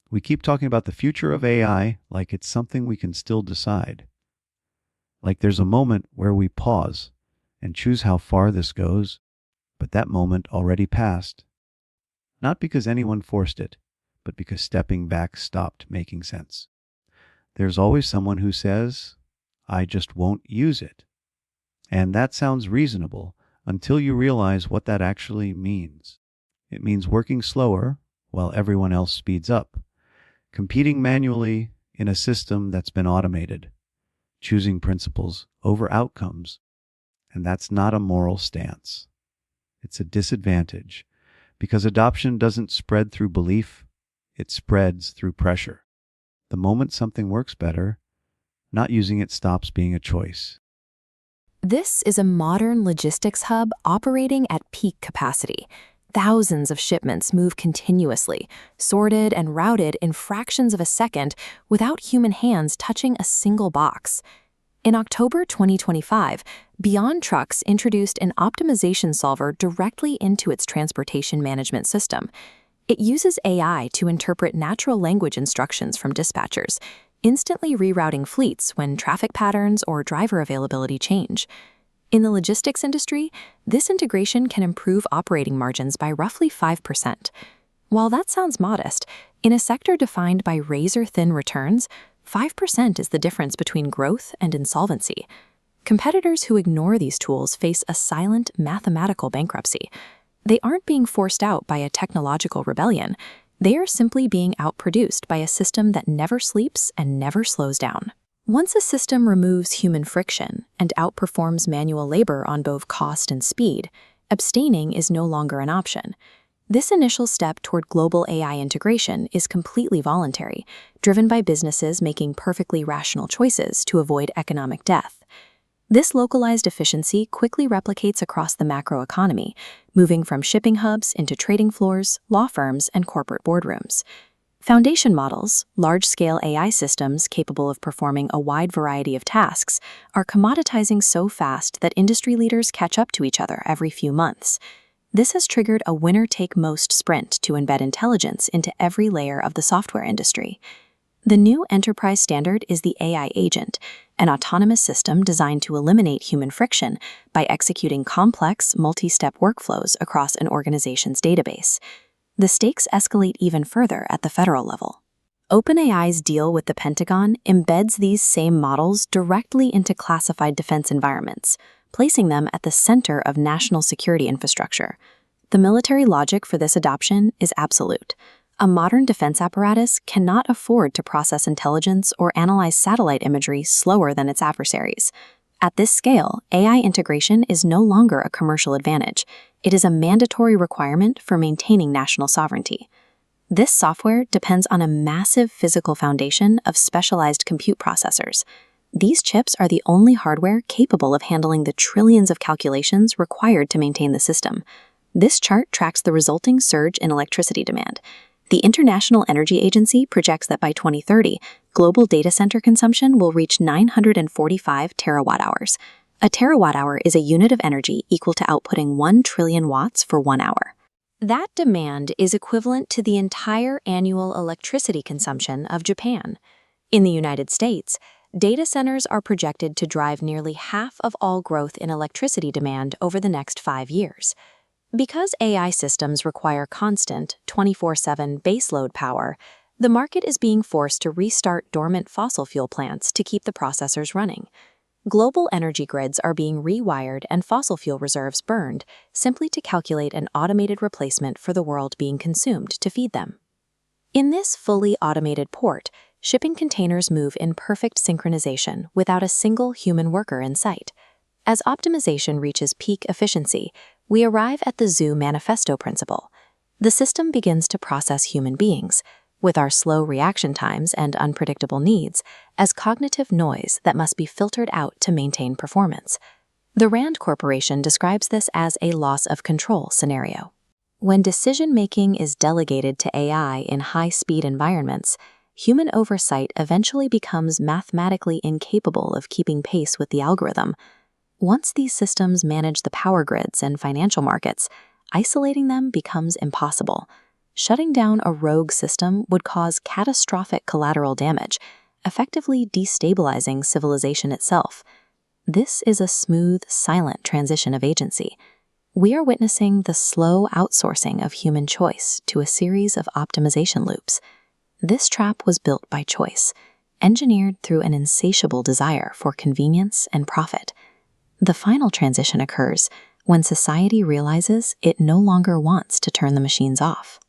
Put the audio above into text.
We keep talking about the future of AI like it's something we can still decide. Like there's a moment where we pause and choose how far this goes, but that moment already passed. Not because anyone forced it, but because stepping back stopped making sense. There's always someone who says, I just won't use it. And that sounds reasonable until you realize what that actually means. It means working slower while everyone else speeds up, competing manually in a system that's been automated, choosing principles over outcomes. And that's not a moral stance. It's a disadvantage because adoption doesn't spread through belief, it spreads through pressure. The moment something works better, not using it stops being a choice. This is a modern logistics hub operating at peak capacity. Thousands of shipments move continuously, sorted and routed in fractions of a second without human hands touching a single box. In October 2025, Beyond Trucks introduced an optimization solver directly into its transportation management system. It uses AI to interpret natural language instructions from dispatchers, instantly rerouting fleets when traffic patterns or driver availability change. In the logistics industry, this integration can improve operating margins by roughly 5%. While that sounds modest, in a sector defined by razor-thin returns, 5% is the difference between growth and insolvency. Competitors who ignore these tools face a silent mathematical bankruptcy. They aren't being forced out by a technological rebellion. They are simply being outproduced by a system that never sleeps and never slows down. Once a system removes human friction and outperforms manual labor on both cost and speed, abstaining is no longer an option. This initial step toward global AI integration is completely voluntary, driven by businesses making perfectly rational choices to avoid economic death. This localized efficiency quickly replicates across the macroeconomy, moving from shipping hubs into trading floors, law firms, and corporate boardrooms. Foundation models, large-scale AI systems capable of performing a wide variety of tasks, are commoditizing so fast that industry leaders catch up to each other every few months. This has triggered a winner-take-most sprint to embed intelligence into every layer of the software industry. The new enterprise standard is the AI Agent, an autonomous system designed to eliminate human friction by executing complex, multi-step workflows across an organization's database. The stakes escalate even further at the federal level. OpenAI's deal with the Pentagon embeds these same models directly into classified defense environments, placing them at the center of national security infrastructure. The military logic for this adoption is absolute. A modern defense apparatus cannot afford to process intelligence or analyze satellite imagery slower than its adversaries. At this scale, AI integration is no longer a commercial advantage. It is a mandatory requirement for maintaining national sovereignty. This software depends on a massive physical foundation of specialized compute processors. These chips are the only hardware capable of handling the trillions of calculations required to maintain the system. This chart tracks the resulting surge in electricity demand. The International Energy Agency projects that by 2030, global data center consumption will reach 945 terawatt-hours. A terawatt-hour is a unit of energy equal to outputting 1 trillion watts for 1 hour. That demand is equivalent to the entire annual electricity consumption of Japan. In the United States, data centers are projected to drive nearly half of all growth in electricity demand over the next 5 years. Because AI systems require constant, 24/7 baseload power, the market is being forced to restart dormant fossil fuel plants to keep the processors running. Global energy grids are being rewired and fossil fuel reserves burned simply to calculate an automated replacement for the world being consumed to feed them. In this fully automated port, shipping containers move in perfect synchronization without a single human worker in sight. As optimization reaches peak efficiency, we arrive at the Zoo Manifesto principle. The system begins to process human beings, with our slow reaction times and unpredictable needs, as cognitive noise that must be filtered out to maintain performance. The Rand Corporation describes this as a loss of control scenario. When decision-making is delegated to AI in high-speed environments, human oversight eventually becomes mathematically incapable of keeping pace with the algorithm. Once these systems manage the power grids and financial markets, isolating them becomes impossible. Shutting down a rogue system would cause catastrophic collateral damage, effectively destabilizing civilization itself. This is a smooth, silent transition of agency. We are witnessing the slow outsourcing of human choice to a series of optimization loops. This trap was built by choice, engineered through an insatiable desire for convenience and profit. The final transition occurs when society realizes it no longer wants to turn the machines off.